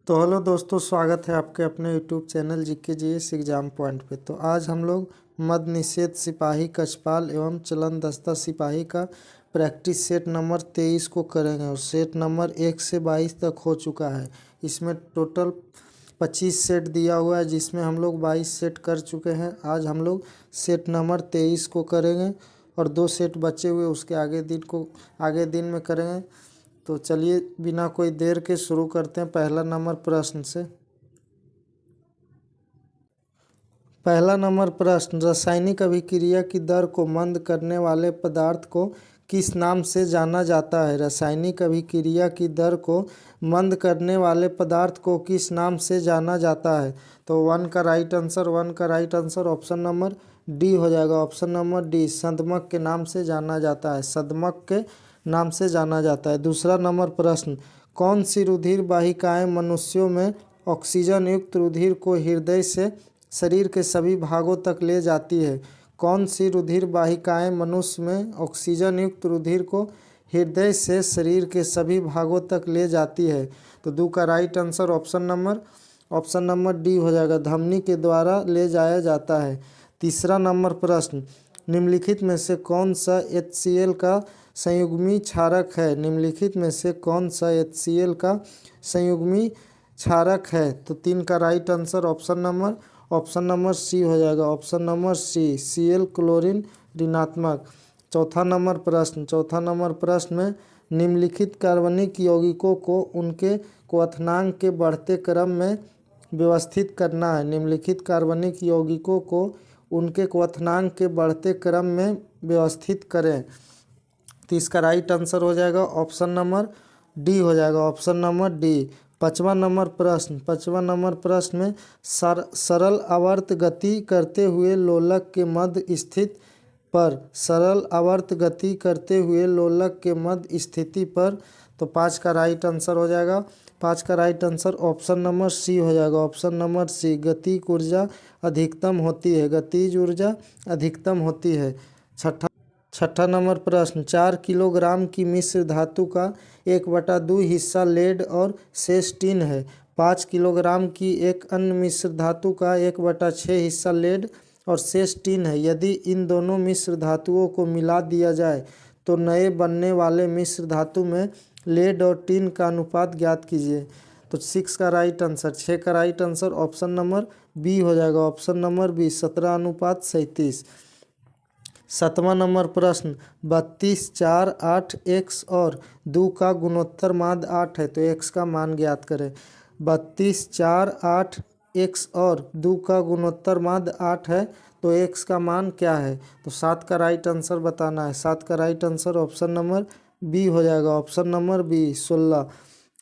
तो हेलो दोस्तों, स्वागत है आपके अपने YouTube channel GK GS exam point पे। तो आज हम लोग मद निषेध सिपाही कछपाल एवं चलन दस्ता सिपाही का प्रैक्टिस सेट नंबर 23 को करेंगे और सेट नंबर 1 से 22 तक हो चुका है। इसमें टोटल 25 सेट दिया हुआ है जिसमें हम लोग 22 सेट कर चुके हैं। आज हम लोग सेट नंबर 23 को करेंगे और 2 सेट बचे हुए उसके आगे दिन में करेंगे। तो चलिए बिना कोई देर के शुरू करते हैं पहला नंबर प्रश्न से। पहला नंबर प्रश्न, रासायनिक अभिक्रिया की दर को मंद करने वाले पदार्थ को किस नाम से जाना जाता है? रासायनिक अभिक्रिया की दर को मंद करने वाले पदार्थ को किस नाम से जाना जाता है? तो 1 का right answer option number D हो जाएगा। ऑप्शन नंबर डी, सदमक के नाम से जाना जाता है। सदमक के नाम से जाना जाता है। दूसरा नंबर प्रश्न, कौन सी रुधिर वाहिकाएं मनुष्यों में ऑक्सीजन युक्त रुधिर को हृदय से शरीर के सभी भागों तक ले जाती है? कौन सी रुधिर वाहिकाएं मनुष्य में ऑक्सीजन युक्त रुधिर को हृदय से शरीर के सभी भागों तक ले जाती है? तो 2 का right answer option number D हो जाएगा, धमनी के द्वारा ले जाया जाता है। तीसरा नंबर प्रश्न, निम्नलिखित में से कौन सा HCl का संयुग्मी क्षारक है? निम्नलिखित में से कौन सा HCl का संयुग्मी क्षारक है? तो 3 का right answer option number C हो जाएगा। Option number C, Cl chlorine ऋणात्मक। चौथा नंबर प्रश्न में निम्नलिखित कार्बनिक यौगिकों को उनके क्वथनांक के बढ़ते क्रम में व्यवस्थित करना है। निम्नलिखित कार्बनिक यौगिकों को उनके क्वथनांक के बढ़ते क्रम में व्यवस्थित करें। तो इसका राइट आंसर हो जाएगा ऑप्शन नंबर डी हो जाएगा। Option number D. पाँचवा नंबर प्रश्न में सरल आवर्त गति करते हुए लोलक के मध्य स्थिति पर तो 5 का राइट आंसर हो जाएगा। 5 का right answer option number C हो जाएगा। ऑप्शन नंबर सी, गतिज ऊर्जा अधिकतम होती है। छठा नंबर प्रश्न, 4 किलोग्राम की मिश्र धातु का 1/2 हिस्सा लेड और शेष टिन है। 5 किलोग्राम की एक अन्य मिश्र धातु का 1/6 हिस्सा लेड और शेष टिन है। यदि इन दोनों मिश्र धातुओं को मिला दिया जाए तो नए बनने वाले मिश्र धातु में लेड और टिन का अनुपात ज्ञात कीजिए। तो 6 का right answer option number B हो जाएगा। Option number B, 17:37। सातवां नंबर प्रश्न, 32, 4, 8 x और 2 का गुणोत्तर माध्य 8 है तो x का मान ज्ञात करें। 32, 4, 8 x और 2 का गुणोत्तर माध्य 8 है तो x का मान क्या है? तो 7 का राइट आंसर बताना है। 7 का right answer option number B हो जाएगा। Option number B, 16।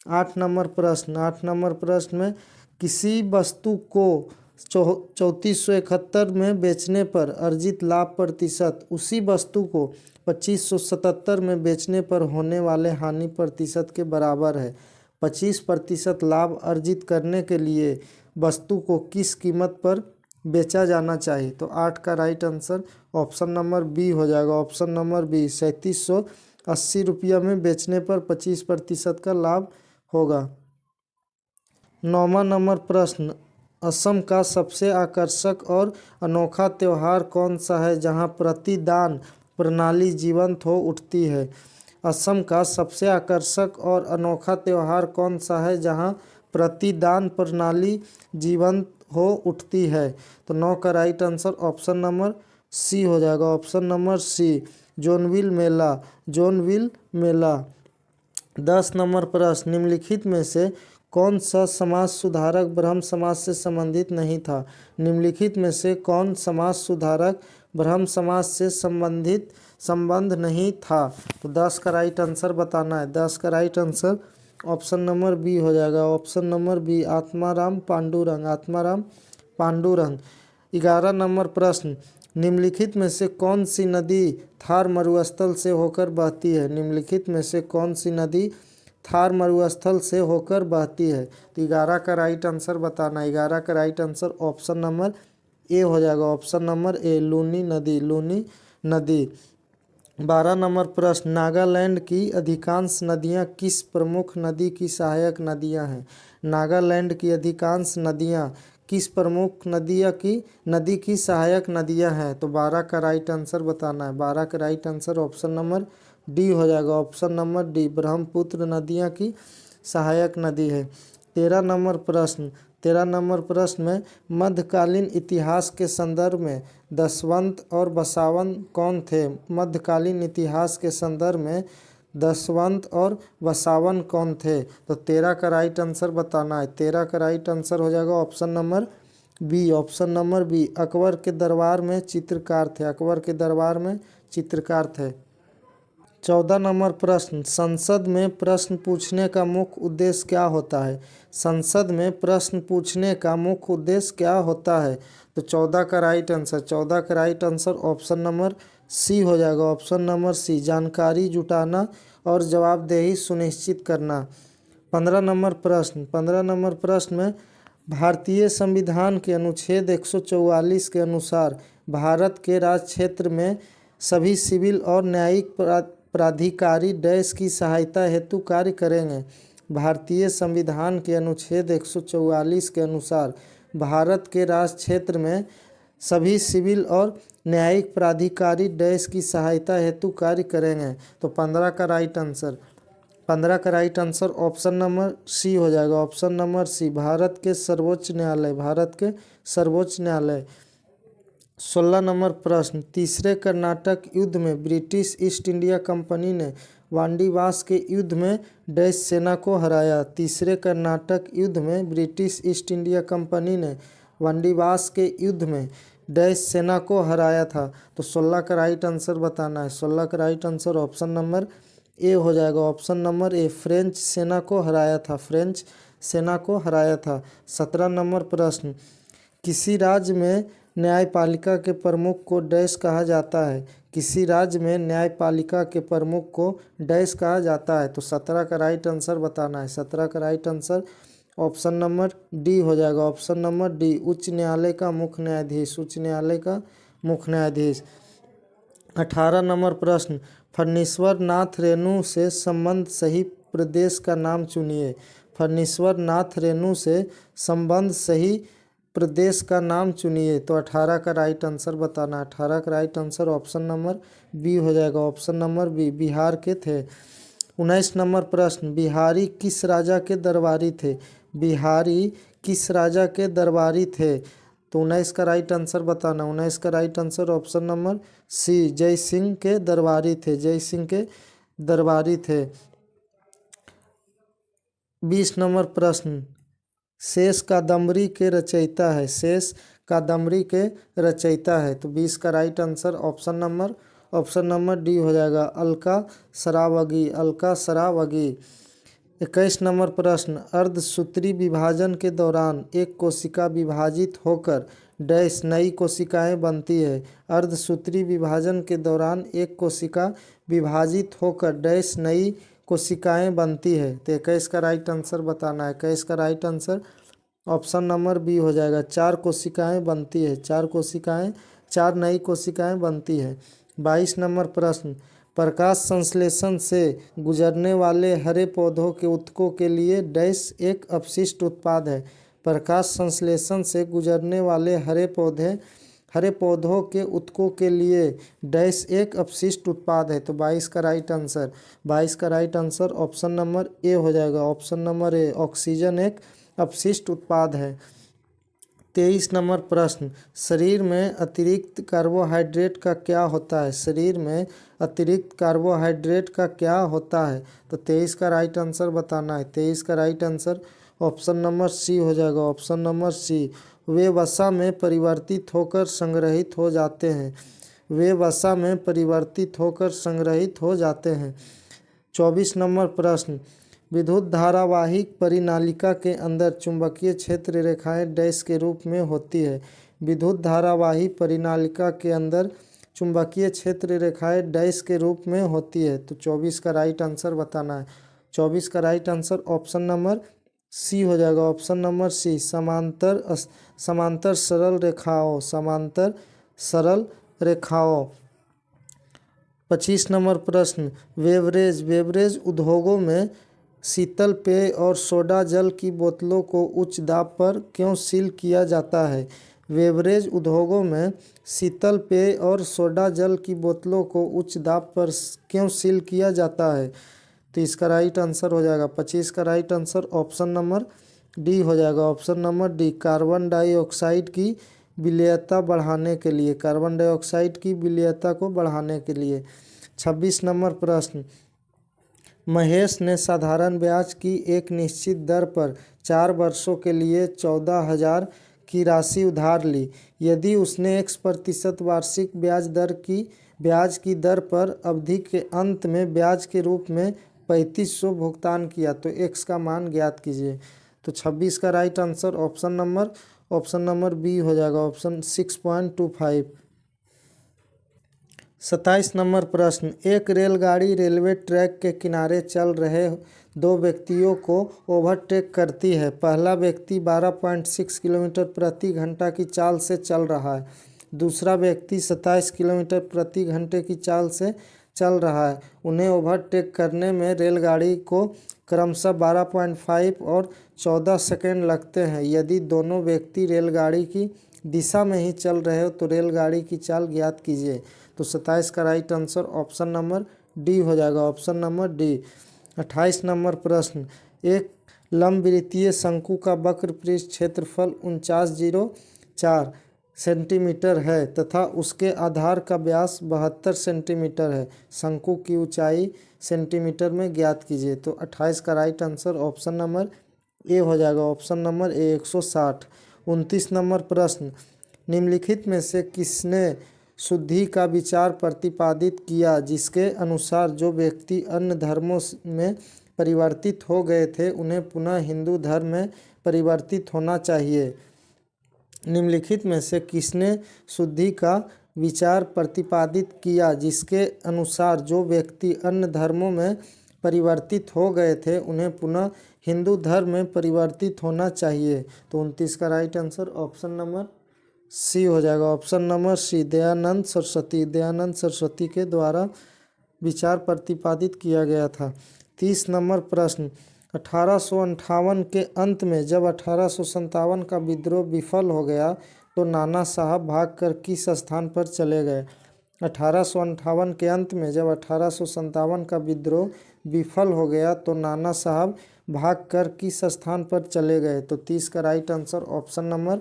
8 नंबर प्रश्न में किसी वस्तु को 3471 में बेचने पर अर्जित लाभ प्रतिशत उसी वस्तु को 2577 में बेचने पर होने वाले हानि प्रतिशत के बराबर है। 25% लाभ अर्जित करने के लिए वस्तु को किस कीमत पर बेचा जाना चाहिए? तो 8 का right answer option number B हो जाएगा। ऑप्शन नंबर बी, 3780 रुपया में बेचने पर 25% का लाभ होगा। 9वां नंबर प्रश्न, असम का सबसे आकर्षक और अनोखा त्यौहार कौन सा है जहां प्रतिदान प्रणाली जीवंत हो उठती है? असम का सबसे आकर्षक और अनोखा त्यौहार कौन सा है जहां प्रतिदान प्रणाली जीवंत हो उठती है? तो 9 का right answer option number C हो जाएगा। ऑप्शन नंबर सी, जोनविल मेला। 10 नंबर प्रश्न, निम्नलिखित में से कौन सा समाज सुधारक ब्रह्म समाज से संबंधित नहीं था? निम्नलिखित में से कौन समाज सुधारक ब्रह्म समाज से संबंध नहीं था? तो 10 का राइट आंसर बताना है। 10 का right answer option number B हो जाएगा। Option number B, Atmaram Pandurang. 11 number प्रश्न, निम्नलिखित में से कौन सी नदी थार मरुस्थल से होकर बहती है? निम्नलिखित में से कौन सी नदी थार मरुस्थल से होकर बहती है? तो 11 का राइट आंसर बताना है। 11 का right answer option number A हो जाएगा। ऑप्शन नंबर ए, लूनी नदी। 12 नंबर प्रश्न, नागालैंड की अधिकांश नदियाँ किस प्रमुख नदी की सहायक नदियाँ हैं? नागालैंड की अधिकांश नदियाँ किस प्रमुख नदी की सहायक नदियाँ हैं? तो 12 का राइट आंसर बताना है। 12 का right answer option number D हो जाएगा। ऑप्शन नंबर डी, ब्रह्मपुत्र नदियाँ की सहायक नदी है। 13 नंबर प्रश्न में मध्यकालीन इतिहास के संदर्भ में दशवंत और बसावन कौन थे? मध्यकालीन इतिहास के संदर्भ में दशवंत और बसावन कौन थे? तो 13 का राइट आंसर बताना है। 13 का राइट आंसर हो जाएगा option number B. Option number B, Akbar के दरबार में चित्रकार थे। अकबर के दरबार में चित्रकार थे। 14 नंबर प्रश्न, संसद में प्रश्न पूछने का मुख्य उद्देश्य क्या होता है? संसद में प्रश्न पूछने का मुख्य उद्देश्य क्या होता है? तो 14 का right answer option number C हो जाएगा। ऑप्शन नंबर सी, जानकारी जुटाना और जवाबदेही सुनिश्चित करना। 15 नंबर प्रश्न में भारतीय संविधान के अनुच्छेद 144 के अनुसार भारत के राज क्षेत्र में सभी सिविल और न्यायिक प्राधिकारी डैश की सहायता हेतु कार्य करेंगे। भारतीय संविधान के अनुच्छेद 144 के अनुसार भारत के राज क्षेत्र में सभी सिविल और न्यायिक प्राधिकारी डैश की सहायता हेतु कार्य करेंगे। तो 15 का right answer option number C हो जाएगा। ऑप्शन नंबर सी, भारत के सर्वोच्च न्यायालय। 16 नंबर प्रश्न, तीसरे कर्नाटक युद्ध में ब्रिटिश ईस्ट इंडिया कंपनी ने वांडीवास के युद्ध में डैश सेना को हराया। तीसरे कर्नाटक युद्ध में ब्रिटिश ईस्ट इंडिया कंपनी ने वांडीवास के युद्ध में डैश सेना को हराया था। तो 16 का राइट आंसर बताना है। 16 का right answer option number A हो जाएगा। ऑप्शन नंबर ए, फ्रेंच सेना को हराया था। 17 नंबर प्रश्न, किसी राज्य में न्यायपालिका के प्रमुख को डैश कहा जाता है? किसी राज्य में न्यायपालिका के प्रमुख को डैश कहा जाता है? तो 17 का राइट आंसर बताना है। 17 का right answer option number D हो जाएगा। ऑप्शन नंबर डी, उच्च न्यायालय का मुख्य न्यायाधीश। 18 नंबर प्रश्न, फणीश्वर नाथ रेणु से संबंध सही प्रदेश का नाम चुनिए। फणीश्वर नाथ रेणु से संबंध सही प्रदेश का नाम चुनिए। तो 18 का राइट आंसर बताना। 18 का right answer option number B हो जाएगा। ऑप्शन नंबर बी, बिहार के थे। 19 नंबर प्रश्न, बिहारी किस राजा के दरबारी थे? तो 19 का राइट आंसर बताना। 19 का right answer option number C, Jai Singh के दरबारी थे। 20 नंबर प्रश्न, शेष कादम्बरी के रचयिता है। तो 20 का right answer option number D हो जाएगा, अलका सरावगी। 21 नंबर प्रश्न, अर्धसूत्री विभाजन के दौरान एक कोशिका विभाजित होकर डैश नई कोशिकाएं बनती है। अर्धसूत्री विभाजन के दौरान एक कोशिका विभाजित होकर डैश नई कोशिकाएं बनती है। तो 21 का राइट आंसर बताना है। 21 का right answer option number B हो जाएगा, 4 नई कोशिकाएं बनती है। 22 नंबर प्रश्न, प्रकाश संश्लेषण से गुजरने वाले हरे पौधों के ऊतकों के लिए डैश एक अपशिष्ट उत्पाद है। प्रकाश संश्लेषण से गुजरने वाले हरे पौधों के ऊतकों के लिए डैश एक अपशिष्ट उत्पाद है। तो 22 का right answer option number A हो जाएगा। ऑप्शन नंबर ए, ऑक्सीजन एक अपशिष्ट उत्पाद है। 23 नंबर प्रश्न, शरीर में अतिरिक्त कार्बोहाइड्रेट का क्या होता है? तो 23 का राइट आंसर बताना है। 23 का right answer option number C हो जाएगा। ऑप्शन नंबर सी, वे वसा में परिवर्तित होकर संग्रहित हो जाते हैं। 24 नंबर प्रश्न, विद्युत धारावाहिक परिनालिका के अंदर चुंबकीय क्षेत्र रेखाएं डैश के रूप में होती है। विद्युत धारावाहिक परिनालिका के अंदर चुंबकीय क्षेत्र रेखाएं डैश के रूप में होती है। तो 24 का राइट आंसर बताना है। 24 का right answer option number C हो जाएगा। ऑप्शन नंबर सी, समांतर सरल रेखाओं। 25 नंबर प्रश्न, बेवरेज बेवरेज उद्योगों में शीतल पेय और सोडा जल की बोतलों को उच्च दाब पर क्यों सील किया जाता है? बेवरेज उद्योगों में शीतल पेय और सोडा जल की बोतलों को उच्च दाब पर क्यों सील किया जाता है? तो इसका राइट आंसर हो जाएगा 25 का right answer option number D हो जाएगा। Option number D, carbon dioxide की विलेयता बढ़ाने के लिए, कार्बन डाइऑक्साइड की विलेयता को बढ़ाने के लिए। 26 नंबर प्रश्न, महेश ने साधारण ब्याज की एक निश्चित दर पर 4 वर्षों के लिए 14,000 की राशि उधार ली। यदि उसने X% वार्षिक ब्याज की दर पर अवधि के अंत में ब्याज के रूप में 3500 भुगतान किया तो X का मान ज्ञात कीजिए। तो 26 का right answer option number B हो जाएगा, ऑप्शन 6.25। 27 नंबर प्रश्न, एक रेलगाड़ी रेलवे ट्रैक के किनारे चल रहे दो व्यक्तियों को ओवरटेक करती है। पहला व्यक्ति 12.6 किलोमीटर प्रति घंटा की चाल से चल रहा है, दूसरा व्यक्ति 27 किलोमीटर प्रति घंटे की चाल से चल रहा है। उन्हें ओवरटेक करने में रेलगाड़ी को क्रमशः 12.5 और 14 सेकंड लगते हैं। यदि दोनों व्यक्ति रेलगाड़ी की दिशा में ही चल रहे हो तो रेलगाड़ी की चाल ज्ञात कीजिए। तो 27 का right answer option number D हो जाएगा, ऑप्शन नंबर डी। 28 नंबर प्रश्न, एक लंबवृत्तीय शंकु का वक्र पृष्ठ क्षेत्रफल 49.04 सेंटीमीटर है तथा उसके आधार का व्यास 72 सेंटीमीटर है। शंकु की ऊंचाई सेंटीमीटर में ज्ञात कीजिए। तो 28 का right answer option number A हो जाएगा, ऑप्शन नंबर ए 160। 29 नंबर प्रश्न, निम्नलिखित में से किसने शुद्धि का विचार प्रतिपादित किया जिसके अनुसार जो व्यक्ति अन्य धर्मों में परिवर्तित हो गए थे उन्हें पुनः हिंदू धर्म में परिवर्तित होना चाहिए? निम्नलिखित में से किसने शुद्धि का विचार प्रतिपादित किया जिसके अनुसार जो व्यक्ति अन्य धर्मों में परिवर्तित हो गए थे उन्हें पुनः हिंदू धर्म में परिवर्तित होना चाहिए? तो 29 का right answer option number C हो जाएगा, option number C, Dayanand Saraswati के द्वारा विचार प्रतिपादित किया गया था। 30 नंबर प्रश्न, 1858 के अंत में जब 1857 का विद्रोह विफल हो गया तो नाना साहब भागकर किस स्थान पर चले गए? 1858 के अंत में जब 1857 का विद्रोह विफल हो गया तो नाना साहब भागकर किस स्थान पर चले गए? तो 30 का right answer option number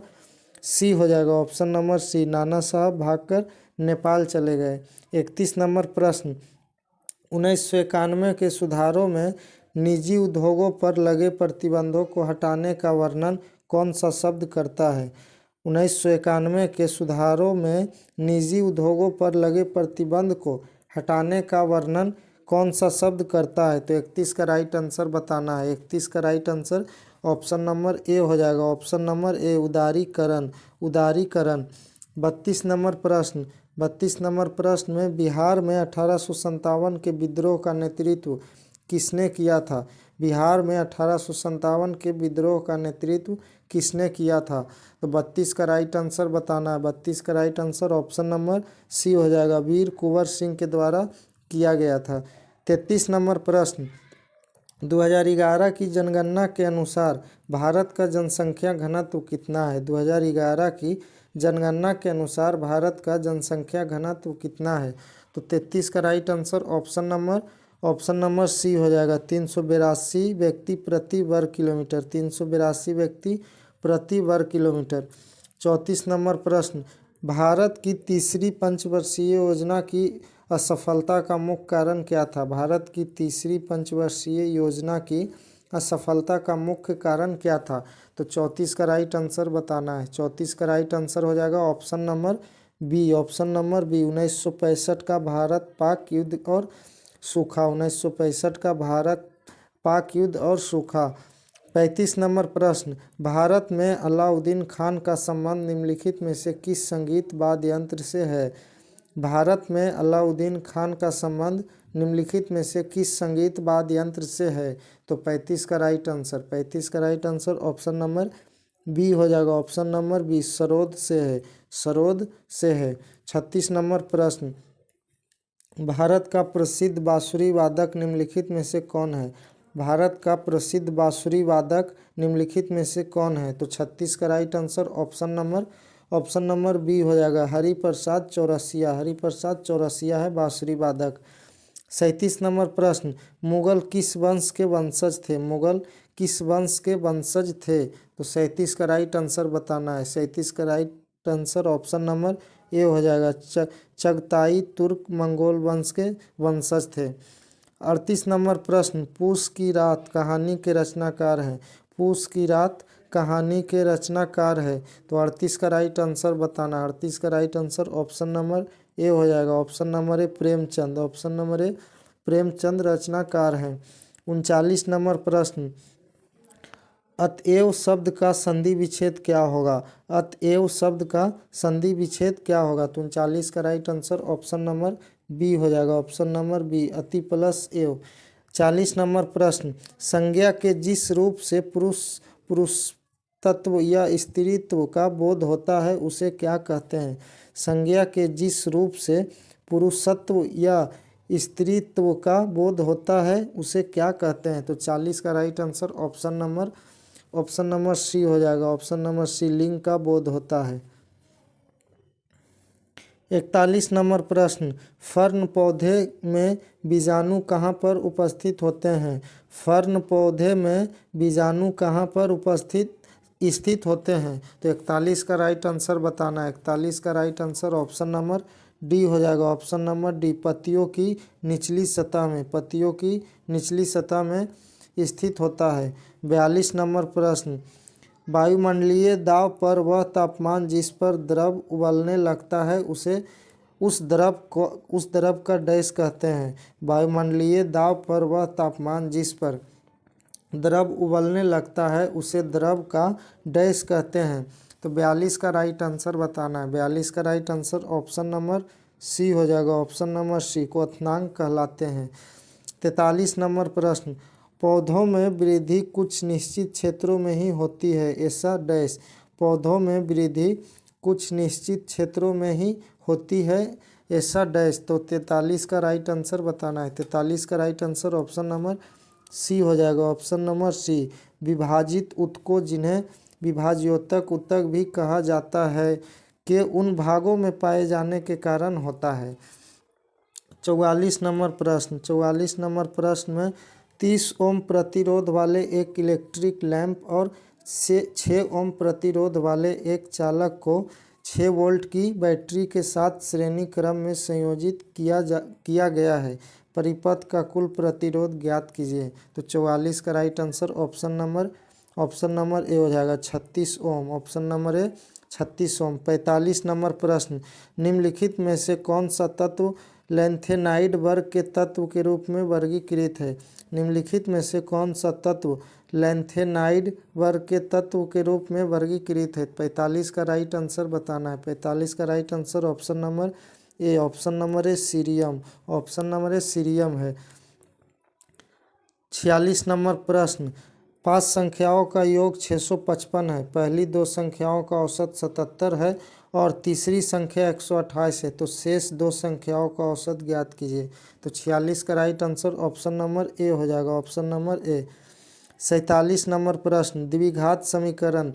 C हो जाएगा, ऑप्शन नंबर सी, नाना साहब भागकर नेपाल चले गए। 31 नंबर प्रश्न, 1991 के सुधारों में निजी उद्योगों पर लगे प्रतिबंधों को हटाने का वर्णन कौन सा शब्द करता है? 1991 के सुधारों में निजी उद्योगों पर लगे प्रतिबंध को हटाने का वर्णन कौन सा शब्द करता है? तो 31 का राइट आंसर बताना है। 31 का right answer option number A हो जाएगा, ऑप्शन नंबर ए, उदारीकरण। 32 नंबर प्रश्न में बिहार में 1857 के विद्रोह का नेतृत्व किसने किया था? बिहार में 1857 के विद्रोह का नेतृत्व किसने किया था? तो 32 का राइट आंसर बताना है। 32 का right answer option number C हो जाएगा, वीर कुंवर सिंह के द्वारा किया गया था। 33 नंबर प्रश्न, 2011 की जनगणना के अनुसार भारत का जनसंख्या घनत्व कितना है? 2011 की जनगणना के अनुसार भारत का जनसंख्या घनत्व कितना है? तो 33 का right answer option number C हो जाएगा, 382 व्यक्ति प्रति वर्ग किलोमीटर, 382 व्यक्ति प्रति वर्ग किलोमीटर। 34 नंबर प्रश्न, भारत की तीसरी पंचवर्षीय योजना की असफलता का मुख्य कारण क्या था? भारत की तीसरी पंचवर्षीय योजना की असफलता का मुख्य कारण क्या था? तो 34 का राइट आंसर बताना है। 34 का राइट आंसर हो जाएगा option number B, option number B, 1965 का भारत पाक युद्ध और सूखा, 1965 का भारत पाक युद्ध और सूखा। 35 नंबर प्रश्न, भारत में अलाउद्दीन खान का संबंध निम्नलिखित में से किस संगीत वाद्य यंत्र से है? भारत में अलाउद्दीन खान का संबंध निम्नलिखित में से किस संगीत वाद्य यंत्र से है? तो 35 का right answer option number B हो जाएगा, ऑप्शन नंबर बी, सरोद से है। 36 नंबर प्रश्न, भारत का प्रसिद्ध बांसुरी वादक निम्नलिखित में से कौन है? भारत का प्रसिद्ध बांसुरी वादक निम्नलिखित में से कौन है? तो 36 का right answer option number B हो जाएगा, हरिप्रसाद चौरसिया। हरिप्रसाद चौरसिया है बांसुरी वादक। 37 नंबर प्रश्न, मुगल किस वंश के वंशज थे? मुगल किस वंश के वंशज थे? तो 37 का राइट आंसर बताना है। 37 का right answer option number A हो जाएगा, चगताई तुर्क मंगोल वंश के वंशज थे। 38 नंबर प्रश्न, पूस की रात कहानी के रचनाकार हैं? पूस की रात कहानी के रचनाकार है तो 38 का राइट आंसर बताना। 38 का right answer option number A हो जाएगा। ऑप्शन नंबर ए प्रेमचंद। ऑप्शन नंबर ए प्रेमचंद रचनाकार हैं। 39 नंबर प्रश्न, अतएव शब्द का संधि विच्छेद क्या होगा? अतएव शब्द का संधि विच्छेद क्या होगा? तो 39 का right answer option number B हो जाएगा। ऑप्शन नंबर बी, अति प्लस एव। 40 नंबर प्रश्न, संज्ञा के जिस रूप से पुरुषत्व या स्त्रीत्व का बोध होता है उसे क्या कहते हैं? संज्ञा के जिस रूप से पुरुषत्व या स्त्रीत्व का बोध होता है उसे क्या कहते हैं? तो 40 का right answer option number C हो जाएगा। ऑप्शन नंबर सी, लिंग का बोध होता है। 41 नंबर प्रश्न, फर्न पौधे में बीजाणु कहाँ पर उपस्थित होते हैं? फर्न पौधे में बीजाणु कहाँ पर स्थित होते हैं? तो 41 का राइट आंसर बताना है। 41 का right answer option number D हो जाएगा। ऑप्शन नंबर डी, पत्तियों की निचली सतह में। पत्तियों की निचली सतह में स्थित होता है। 42 नंबर प्रश्न, वायुमंडलीय दाब पर वह तापमान जिस पर द्रव उबलने लगता है उसे उस द्रव का डैश कहते हैं। वायुमंडलीय दाब पर वह तापमान जिस पर द्रव उबलने लगता है उसे द्रव का डैश कहते हैं। तो 42 का राइट आंसर बताना है। 42 का right answer option number C हो जाएगा। ऑप्शन नंबर सी, क्वथनांक कहलाते हैं। 43 नंबर प्रश्न, पौधों में वृद्धि कुछ निश्चित क्षेत्रों में ही होती है, ऐसा डैश। पौधों में वृद्धि कुछ निश्चित क्षेत्रों में ही होती है, ऐसा डैश। तो 43 का राइट आंसर बताना है। 43 का right answer option number C हो जाएगा। ऑप्शन नंबर सी, विभाजित ऊतकों जिन्हें विभाज्योतक ऊतक भी कहा जाता है के उन भागों में पाए जाने के कारण होता है। 44 नंबर प्रश्न, 44 नंबर प्रश्न में 30 ओम प्रतिरोध वाले एक इलेक्ट्रिक लैंप और 6 ओम प्रतिरोध वाले एक चालक को 6 वोल्ट की बैटरी के साथ श्रेणी क्रम में संयोजित किया गया है। परिपथ का कुल प्रतिरोध ज्ञात कीजिए। तो 44 का right answer option number A हो जाएगा, 36 ohm. Option number A 36 ohm. 45 number प्रश्न, निम्नलिखित में से कौन सा तत्व लैंथेनाइड वर्ग के तत्व के रूप में वर्गीकृत है? निम्नलिखित में से कौन सा तत्व लैंथेनाइड वर्ग के तत्व के रूप में वर्गीकृत है? 45 का राइट आंसर बताना है। 45 का right answer option number A. Option number A cerium. Option number A cerium है। 46 नंबर प्रश्न, 5 संख्याओं का योग 655 है। पहली 2 संख्याओं का औसत 77 है और तीसरी संख्या 128 है, तो शेष 2 संख्याओं का औसत ज्ञात कीजिए। तो 46 का right answer option number A हो जाएगा। ऑप्शन नंबर ए। 47 नंबर प्रश्न, द्विघात समीकरण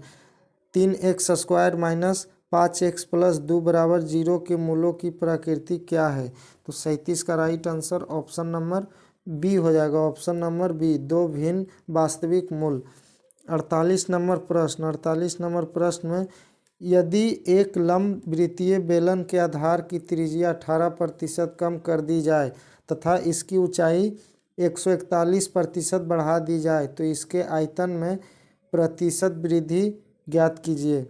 3x² माइनस 5x प्लस 2 बराबर 0 के मूलों की प्रकृति क्या है? तो 37 का right answer option number B हो जाएगा। ऑप्शन नंबर बी, 2 भिन्न वास्तविक मूल। 48 नंबर प्रश्न, 48 नंबर प्रश्न में यदि एक लंब वृत्तीय बेलन के आधार की त्रिज्या 18% कम कर दी जाए तथा इसकी ऊंचाई 141% बढ़ा दी जाए तो इसके आयतन में प्रतिशत वृद्धि ज्ञात कीजिए।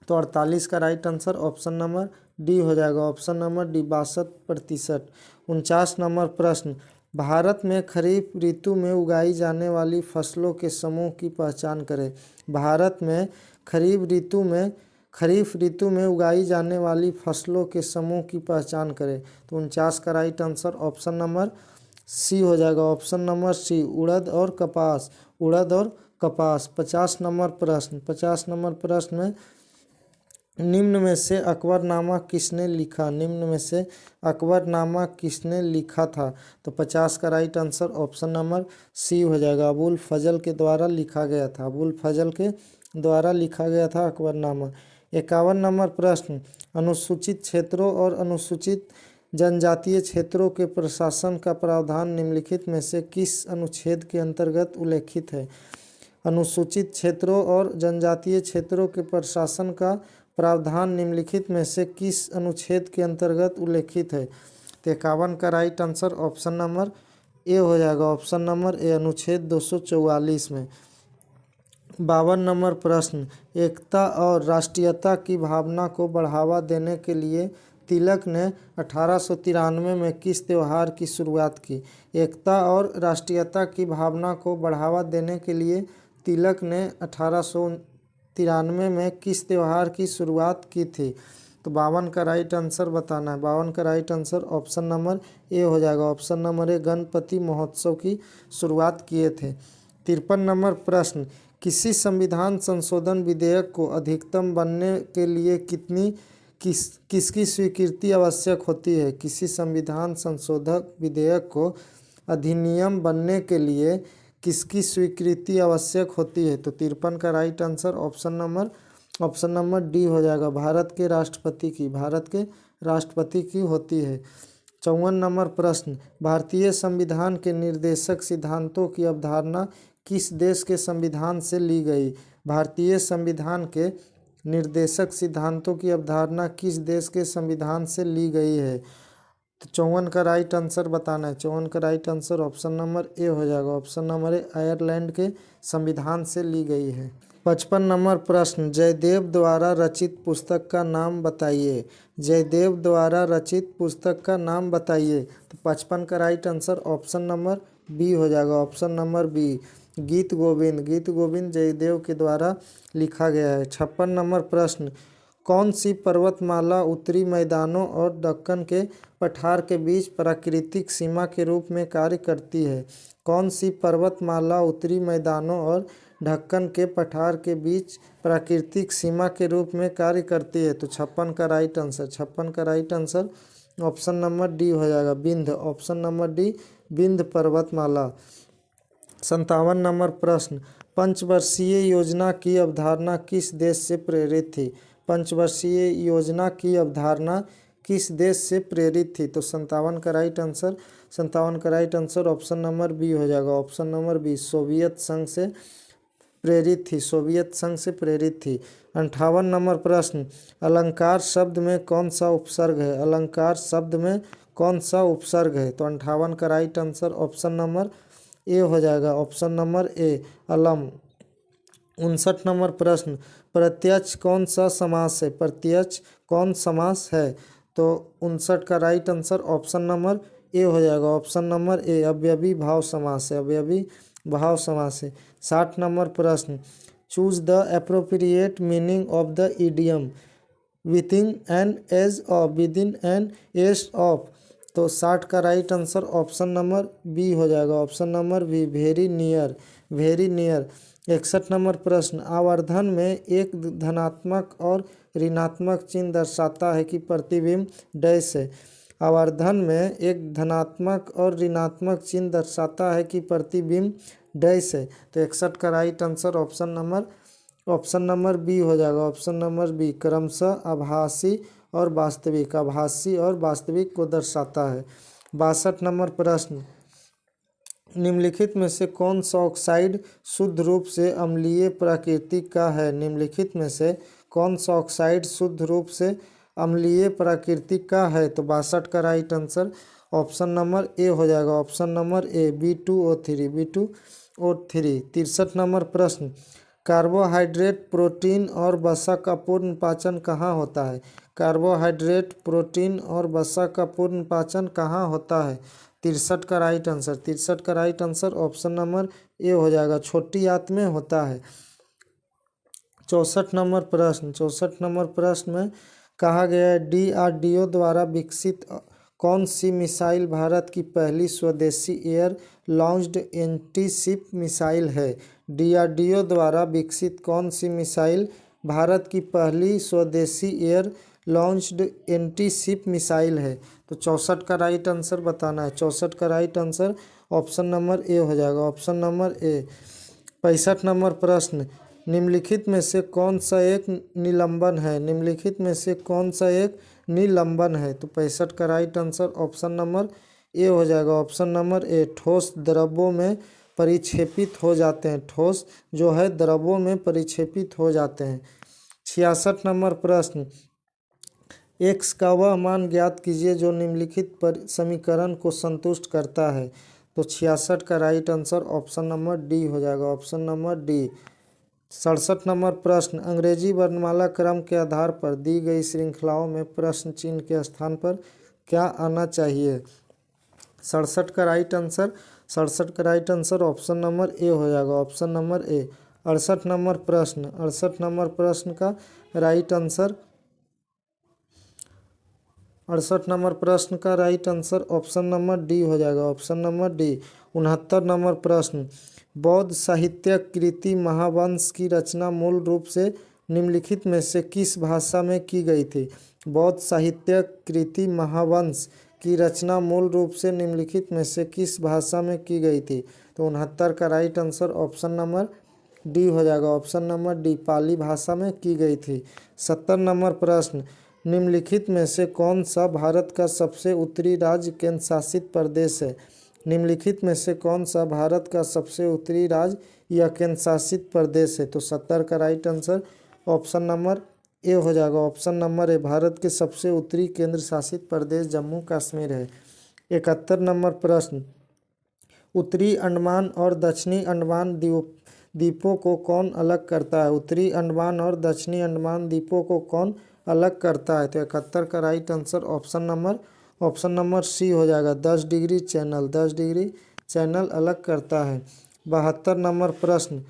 तो 48 का right answer option number D हो जाएगा। Option number D, 62%। 49 नंबर प्रश्न, भारत में खरीफ ऋतु में उगाई जाने वाली फसलों के समूह की पहचान करें। भारत में खरीफ ऋतु में उगाई जाने वाली फसलों के समूह की पहचान करें। तो 49 का right answer option number C हो जाएगा। ऑप्शन नंबर सी, उड़द और कपास। उड़द और कपास। 50 नंबर प्रश्न, 50 नंबर प्रश्न में निम्न में से अकबरनामा किसने लिखा? निम्न में से अकबरनामा किसने लिखा था? तो 50 का right answer option number C हो जाएगा, अबुल फजल के द्वारा लिखा गया था। अबुल फजल के द्वारा लिखा गया था अकबरनामा। 51 नंबर प्रश्न, अनुसूचित क्षेत्रों और अनुसूचित जनजातीय क्षेत्रों के प्रशासन का प्रावधान निम्नलिखित में से किस अनुच्छेद के अंतर्गत उल्लेखित है? अनुसूचित क्षेत्रों और जनजातीय क्षेत्रों के प्रशासन का प्रावधान निम्नलिखित में से किस अनुच्छेद के अंतर्गत उल्लेखित है? तो 51 का right answer option number A हो जाएगा, ऑप्शन नंबर ए, अनुच्छेद 244 में। 52 नंबर प्रश्न, एकता और राष्ट्रीयता की भावना को बढ़ावा देने के लिए तिलक ने 1893 में किस त्यौहार की शुरुआत की? एकता और राष्ट्रीयता की भावना को बढ़ावा देने के लिए तिलक ने 1893 में किस त्यौहार की शुरुआत की थी? तो 52 का राइट आंसर बताना है। 52 का right answer option number A हो जाएगा, ऑप्शन नंबर ए, गणपति महोत्सव की शुरुआत किए थे। 53 नंबर प्रश्न, किसी संविधान संशोधन विधेयक को अधिकतम बनने के लिए किसकी स्वीकृति आवश्यक होती है? किसी संविधान संशोधक विधेयक को अधिनियम बनने के लिए किसकी स्वीकृति आवश्यक होती है? तो 53 का right answer option number D हो जाएगा, भारत के राष्ट्रपति की, भारत के राष्ट्रपति की होती है। 54 नंबर प्रश्न, भारतीय संविधान के निर्देशक सिद्धांतों की अवधारणा किस देश के संविधान से ली गई? भारतीय संविधान के निर्देशक सिद्धांतों की अवधारणा किस देश के संविधान से ली गई है? तो 54 का राइट आंसर बताना है। 54 का right answer option number A हो जाएगा, ऑप्शन नंबर ए, आयरलैंड के संविधान से ली गई है। 55 नंबर प्रश्न, जयदेव द्वारा रचित पुस्तक का नाम बताइए। जयदेव द्वारा रचित पुस्तक का नाम बताइए। तो 55 का right answer option number B हो जाएगा, ऑप्शन नंबर बी, गीत गोविंद। गीत गोविंद जयदेव के द्वारा लिखा गया है। 56 नंबर प्रश्न, कौन सी पर्वतमाला उत्तरी मैदानों और दक्कन के पठार के बीच प्राकृतिक सीमा के रूप में कार्य करती है? कौन सी पर्वतमाला उत्तरी मैदानों और दक्कन के पठार के बीच प्राकृतिक सीमा के रूप में कार्य करती है? तो 56 का राइट आंसर, 56 का right answer option number D हो जाएगा, Vindhya, option number D, Vindhya पर्वतमाला। 57 नंबर प्रश्न, पंचवर्षीय योजना की अवधारणा किस देश से प्रेरित थी? पंचवर्षीय योजना की अवधारणा किस देश से प्रेरित थी? तो 57 का right answer option number B हो जाएगा, ऑप्शन नंबर बी, सोवियत संघ से प्रेरित थी, सोवियत संघ से प्रेरित थी। 58 नंबर प्रश्न, अलंकार शब्द में कौन सा उपसर्ग है? अलंकार शब्द में कौन सा उपसर्ग है? तो 58 का right answer option number A हो जाएगा, ऑप्शन नंबर ए, अलम। 59 नंबर प्रश्न, प्रत्यक्ष कौन सा समास है? प्रत्यक्ष कौन समास है? तो 59 का right answer option number A हो जाएगा, ऑप्शन नंबर ए, अवयवी भाव समास है, अवयवी भाव समास है। 60 नंबर प्रश्न, choose the appropriate meaning of the idiom within an edge of. तो 60 का right answer option number B हो जाएगा, option number B, very near, very near. 61 number प्रश्न, आवर्धन में एक धनात्मक और ऋणात्मक चिन्ह दर्शाता है कि प्रतिबिंब डैश है। आवर्धन में एक धनात्मक और ऋणात्मक चिन्ह दर्शाता है कि प्रतिबिंब डैश है। तो 61 का right answer option number B हो जाएगा, ऑप्शन नंबर बी, क्रमशः आभासी और वास्तविक, आभासी और वास्तविक को दर्शाता है। 62 नंबर प्रश्न, निम्नलिखित में से कौन सा ऑक्साइड शुद्ध रूप से अम्लीय प्रकृति का है? निम्नलिखित में से कौन सा ऑक्साइड शुद्ध रूप से अम्लीय प्रकृति का है? तो 62 का right answer option number A हो जाएगा, ऑप्शन नंबर ए, B2O3, B2O3। 63 नंबर प्रश्न, कार्बोहाइड्रेट, प्रोटीन और वसा का पूर्ण पाचन कहाँ होता है? कार्बोहाइड्रेट, प्रोटीन और वसा का पूर्ण पाचन कहाँ होता है? 63 का right answer option number A हो जाएगा, छोटी आंत में होता है। 64 नंबर प्रश्न में कहा गया है, DRDO द्वारा विकसित कौन सी मिसाइल भारत की पहली स्वदेशी air launched anti ship missile है? DRDO द्वारा विकसित कौन सी मिसाइल भारत की पहली स्वदेशी air launched anti ship missile है? तो 64 का राइट आंसर बताना है। 64 का right answer option number A हो जाएगा, ऑप्शन नंबर ए। 65 नंबर प्रश्न, निम्नलिखित में से कौन सा एक निलंबन है? निम्नलिखित में से कौन सा एक निलंबन है? तो 65 का right answer option number A हो जाएगा, ऑप्शन नंबर ए। ठोस द्रवों में परिक्षेपित हो जाते हैं, ठोस जो है द्रवों में परिक्षेपित हो जाते हैं। 66 नंबर प्रश्न, एक्स का वह मान ज्ञात कीजिए जो निम्नलिखित समीकरण को संतुष्ट करता है। तो 66 का right answer option number D हो जाएगा, ऑप्शन नंबर डी। 67 नंबर प्रश्न, अंग्रेजी वर्णमाला क्रम के आधार पर दी गई श्रृंखलाओं में प्रश्न चिन्ह के स्थान पर क्या आना चाहिए? 67 का राइट आंसर, 67 का right answer option number A हो जाएगा, ऑप्शन नंबर ए। 68 नंबर प्रश्न, 68 नंबर प्रश्न का राइट आंसर, 68 नंबर प्रश्न का right answer option number D हो जाएगा, ऑप्शन नंबर डी। 69 नंबर प्रश्न, बौद्ध साहित्य कृति महावंश की रचना मूल रूप से निम्नलिखित में से किस भाषा में की गई थी? बौद्ध साहित्य कृति महावंश की रचना मूल रूप से निम्नलिखित में से किस भाषा में की गई थी? तो 69 का right answer option number D हो जाएगा, ऑप्शन नंबर डी, पाली भाषा में की गई थी। 70 नंबर प्रश्न, निम्नलिखित में से कौन सा भारत का सबसे उत्तरी राज्य केंद्र शासित प्रदेश है? निम्नलिखित में से कौन सा भारत का सबसे उत्तरी राज्य या केंद्र शासित प्रदेश है? तो 70 का right answer option number A हो जाएगा, ऑप्शन नंबर ए। भारत के सबसे उत्तरी केंद्र शासित प्रदेश जम्मू कश्मीर है। 71 नंबर प्रश्न, उत्तरी अंडमान और दक्षिणी अंडमान द्वीपों को कौन अलग करता है? उत्तरी अंडमान और दक्षिणी अंडमान द्वीपों को कौन अलग करता है? तो 71 का right answer option number C हो जाएगा, 10 डिग्री चैनल, 10 डिग्री चैनल अलग करता है। 72 नंबर प्रश्न,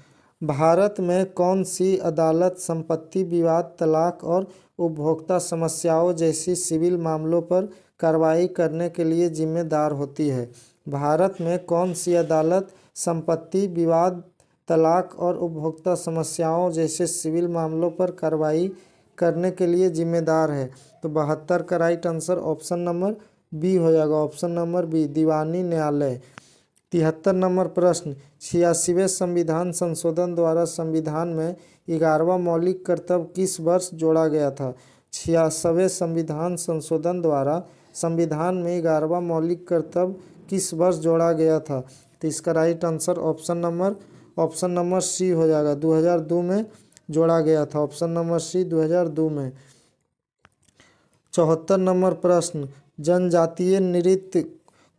भारत में कौन सी अदालत संपत्ति विवाद, तलाक और उपभोक्ता समस्याओं जैसी सिविल मामलों पर कार्रवाई करने के लिए जिम्मेदार होती है? भारत में कौन सी अदालत संपत्ति विवाद, तलाक और उपभोक्ता समस्याओं जैसे सिविल मामलों पर कार्रवाई करने के लिए जिम्मेदार है? तो 72 का right answer option number B हो जाएगा, ऑप्शन नंबर बी, दीवानी न्यायालय। 73 नंबर प्रश्न, 86वें संविधान संशोधन द्वारा संविधान में 11वां मौलिक कर्तव्य किस वर्ष जोड़ा गया था? 86वें संविधान संशोधन द्वारा संविधान में 11वां मौलिक कर्तव्य किस वर्ष जोड़ा गया था? तो इसका right answer option number C हो जाएगा, 2002 में जोड़ा गया था, ऑप्शन नंबर सी, 2002 में। 74 नंबर प्रश्न, जनजातीय नृत्य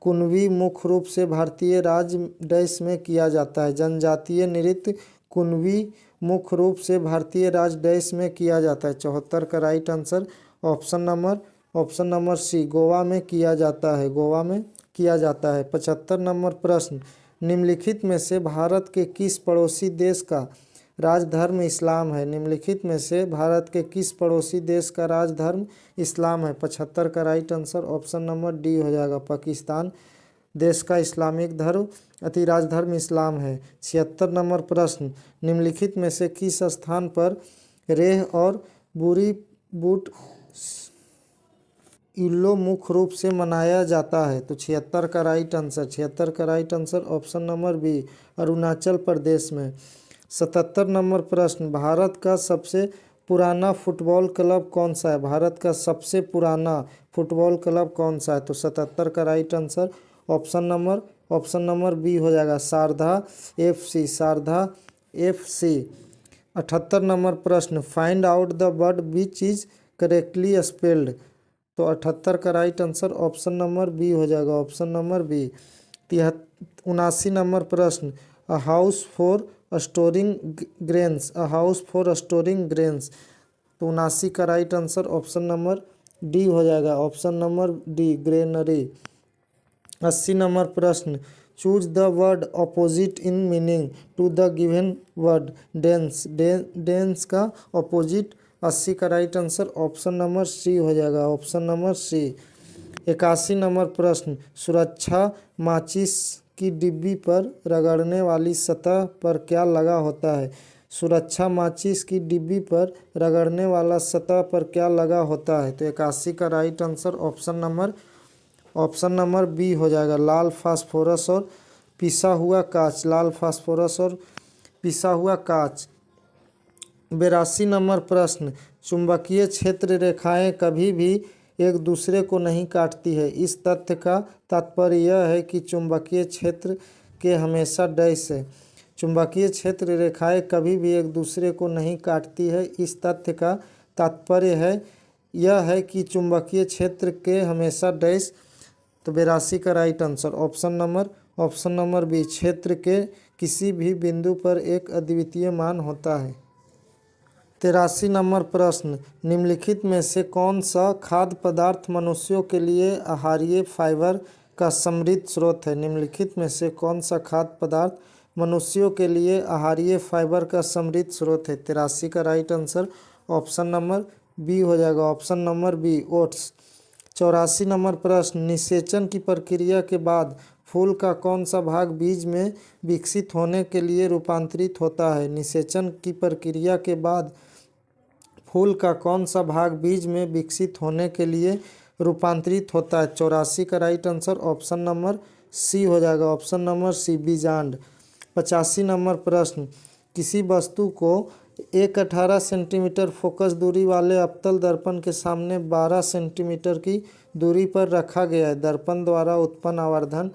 कुनबी मुख्य रूप से भारतीय राज्य डैश में किया जाता है? जनजातीय नृत्य कुनबी मुख्य रूप से भारतीय राज्य डैश में किया जाता है? 74 का right answer option number C, Goa में किया जाता है, गोवा में किया जाता है। 75 नंबर प्रश्न, निम्नलिखित में से भारत के किस पड़ोसी देश का राजधर्म इस्लाम है? निम्नलिखित में से भारत के किस पड़ोसी देश का राजधर्म इस्लाम है? 75 का right answer option number D हो जाएगा, पाकिस्तान देश का इस्लामिक धर्म अति राजधर्म इस्लाम है। 76 नंबर प्रश्न, निम्नलिखित में से किस स्थान पर रेह और बुरी बूट इल्लो मुख्य रूप से मनाया जाता है? तो 76 का right answer option number B, Arunachal Pradesh में। 77 नंबर प्रश्न, भारत का सबसे पुराना फुटबॉल क्लब कौन सा है? भारत का सबसे पुराना फुटबॉल क्लब कौन सा है? तो 77 का right answer option number B हो जाएगा, Sharda FC, Sharda FC. 78 number प्रश्न, find out the word which is correctly spelled? तो 78 का right answer option number B हो जाएगा, ऑप्शन नंबर बी। 79 नंबर प्रश्न, a house for storing grains, a house for storing grains. तो 79 का right answer option number D हो जाएगा, option number D, granary. 80 number प्रश्न, choose the word opposite in meaning to the given word dense, dense का opposite. 80 का right answer option number C हो जाएगा, option number सी। 81 number प्रश्न, सुरक्षा माचिस की डिब्बी पर रगड़ने वाली सतह पर क्या लगा होता है? सुरक्षा माचिस की डिब्बी पर रगड़ने वाला सतह पर क्या लगा होता है? तो 81 का right answer option number B हो जाएगा, लाल फास्फोरस और पिसा हुआ कांच। लाल फास्फोरस और पिसा हुआ कांच। 82 नंबर प्रश्न, चुंबकीय क्षेत्र रेखाएं कभी भी एक दूसरे को नहीं काटती है। इस तथ्य का तात्पर्य यह है कि चुंबकीय क्षेत्र के हमेशा डैश है। चुंबकीय क्षेत्र रेखाएं कभी भी एक दूसरे को नहीं काटती है। इस तथ्य का तात्पर्य यह है कि चुंबकीय क्षेत्र के हमेशा डैश। तो 82 का right answer option number B, क्षेत्र के किसी भी बिंदु पर एक अद्वितीय मान होता है। 83 नंबर प्रश्न, निम्नलिखित में से कौन सा खाद्य पदार्थ मनुष्यों के लिए आहारीय फाइबर का समृद्ध स्रोत है? निम्नलिखित में से कौन सा खाद्य पदार्थ मनुष्यों के लिए आहारीय फाइबर का समृद्ध स्रोत है? 83 का right answer option number B हो जाएगा, option number B, oats. 84 number प्रश्न, निषेचन की प्रक्रिया के बाद फूल का कौन सा भाग बीज में विकसित होने के लिए रूपांतरित होता है? निषेचन की प्रक्रिया के बाद फूल का कौन सा भाग बीज में विकसित होने के लिए रूपांतरित होता है? 84 का right answer option number C हो जाएगा, ऑप्शन नंबर सी, बीजांड। 85 नंबर प्रश्न, किसी वस्तु को 1/18 सेंटीमीटर फोकस दूरी वाले अवतल दर्पण के सामने 12 सेंटीमीटर की दूरी पर रखा गया है। दर्पण द्वारा उत्पन्न आवर्धन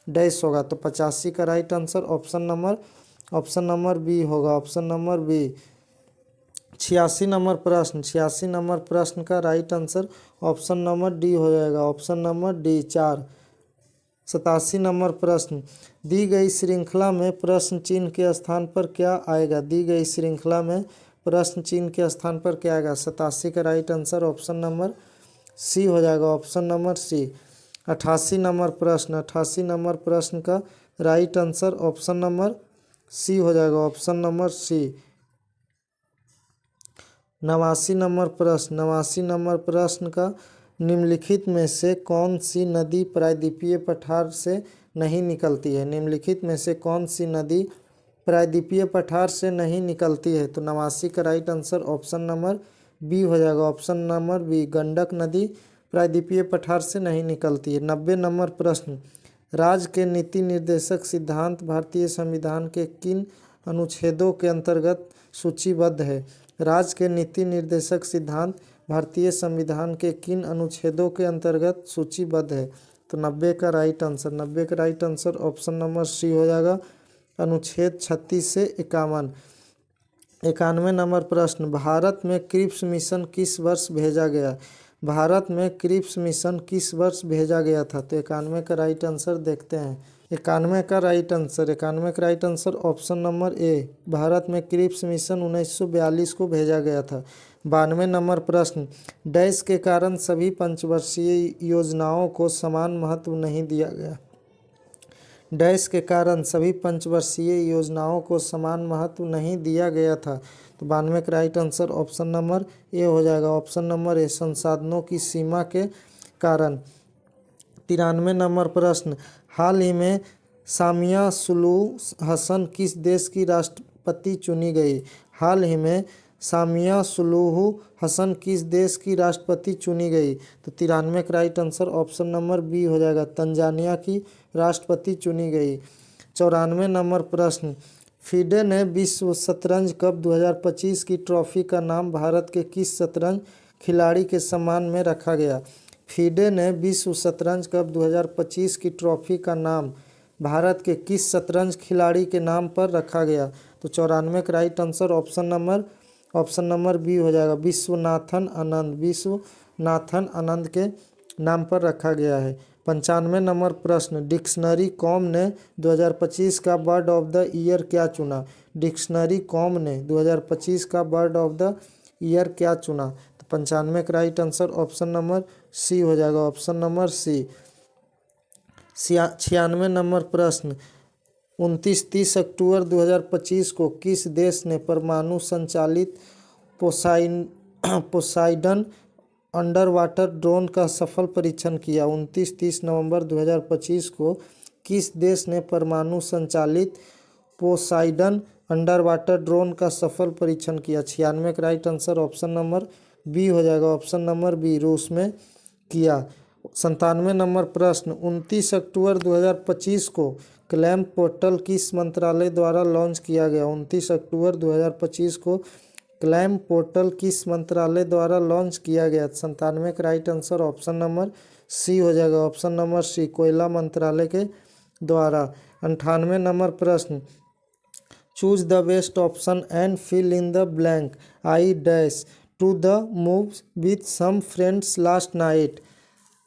डैश होगा। तो 85 का right answer option number B होगा, ऑप्शन नंबर बी। 86 नंबर प्रश्न का right answer option number D हो जाएगा, ऑप्शन नंबर डी, 4। 87 नंबर प्रश्न, दी गई श्रृंखला में प्रश्न चिन्ह के स्थान पर क्या आएगा? दी गई श्रृंखला में प्रश्न चिन्ह के स्थान पर क्या आएगा? 87 का right answer option number C हो जाएगा, ऑप्शन नंबर सी। 88 नंबर प्रश्न का right answer option number C हो जाएगा, ऑप्शन नंबर सी। 89 नंबर प्रश्न का, निम्नलिखित में से कौन सी नदी प्रायद्वीपीय पठार से नहीं निकलती है? निम्नलिखित में से कौन सी नदी प्रायद्वीपीय पठार से नहीं निकलती है? तो 89 का right answer option number B हो जाएगा, ऑप्शन नंबर बी, गंडक नदी प्रायद्वीपीय पठार से नहीं निकलती है। 90 नंबर प्रश्न, राज्य के नीति निर्देशक सिद्धांत भारतीय संविधान के किन अनुच्छेदों के अंतर्गत सूचीबद्ध है? राज्य के नीति निर्देशक सिद्धांत भारतीय संविधान के किन अनुच्छेदों के अंतर्गत सूचीबद्ध है? तो 90 का right answer option number C हो जाएगा, अनुच्छेद 36 से 51। 91 नंबर प्रश्न, भारत में क्रिप्स मिशन किस वर्ष भेजा गया? भारत में क्रिप्स मिशन किस वर्ष भेजा गया था? तो 91 का राइट आंसर देखते हैं। 91 का राइट आंसर ऑप्शन नंबर ए, भारत में क्रिप्स मिशन 1942 को भेजा गया था। 92 नंबर प्रश्न, डैश के कारण सभी पंचवर्षीय योजनाओं को समान महत्व नहीं दिया गया। डैश के कारण सभी पंचवर्षीय योजनाओं को समान महत्व नहीं दिया गया था। तो 92 का right answer option number A हो जाएगा, ऑप्शन नंबर ए, संसाधनों की सीमा के कारण। 93 नंबर प्रश्न, हाल ही में सामिया सुलूहु हसन किस देश की राष्ट्रपति चुनी गई? हाल ही में सामिया सुलूहु हसन किस देश की राष्ट्रपति चुनी गई? तो 93 का right answer option number B हो जाएगा, तंजानिया की राष्ट्रपति चुनी गई। 94 नंबर प्रश्न, फीडे ने विश्व शतरंज कप 2025 की ट्रॉफी का नाम भारत के किस शतरंज खिलाड़ी के सम्मान में रखा गया? फीडे ने विश्व शतरंज कप 2025 की ट्रॉफी का नाम भारत के किस शतरंज खिलाड़ी के नाम पर रखा गया? तो 94 का right answer option number B हो जाएगा, विश्वनाथन आनंद के नाम पर रखा गया है। 95 नंबर प्रश्न, डिक्शनरी कॉम ने 2025 का बर्ड ऑफ द ईयर क्या चुना? डिक्शनरी कॉम ने 2025 का बर्ड ऑफ द ईयर क्या चुना? तो 95 का right answer option number C हो जाएगा, ऑप्शन नंबर सी। 96 नंबर प्रश्न, 29-30 अक्टूबर 2025 को किस देश ने परमाणु संचालित पोसाइडन अंडर वाटर ड्रोन का सफल परीक्षण किया? 29-30 नवंबर 2025 को किस देश ने परमाणु संचालित पोसाइडन अंडर वाटर ड्रोन का सफल परीक्षण किया? 96 का right answer option number B हो जाएगा, ऑप्शन नंबर बी, रूस में किया। 97 नंबर प्रश्न, 29 अक्टूबर 2025 को क्लैम पोर्टल किस मंत्रालय द्वारा लॉन्च किया गया? 29 अक्टूबर 2025 को क्लैम पोर्टल किस मंत्रालय द्वारा लॉन्च किया गया? 97 का right answer option number C हो जाएगा, ऑप्शन नंबर सी, कोयला मंत्रालय के द्वारा। 98 नंबर प्रश्न, choose the best option and fill in the blank. I dash to the move with some friends last night.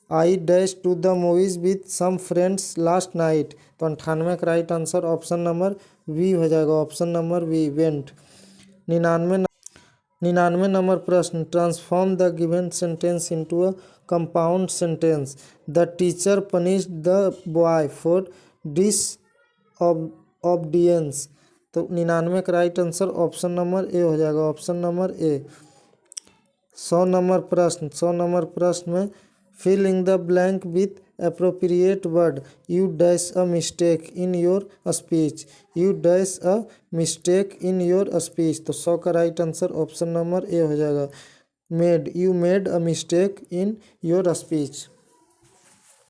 I dash to the movies with some friends last night. तो 98 का right answer option number B हो जाएगा, option number B, went. 99 number प्रश्न, transform the given sentence into a compound sentence. The teacher punished the boy for disobedience. तो 99 का right answer option number A हो जाएगा, option number A. 100 number प्रश्न में fill in the blank with appropriate word. You dash a mistake in your speech. You dash a mistake in your speech. तो 100 का right answer option number A हो जाएगा, made. You made a mistake in your speech.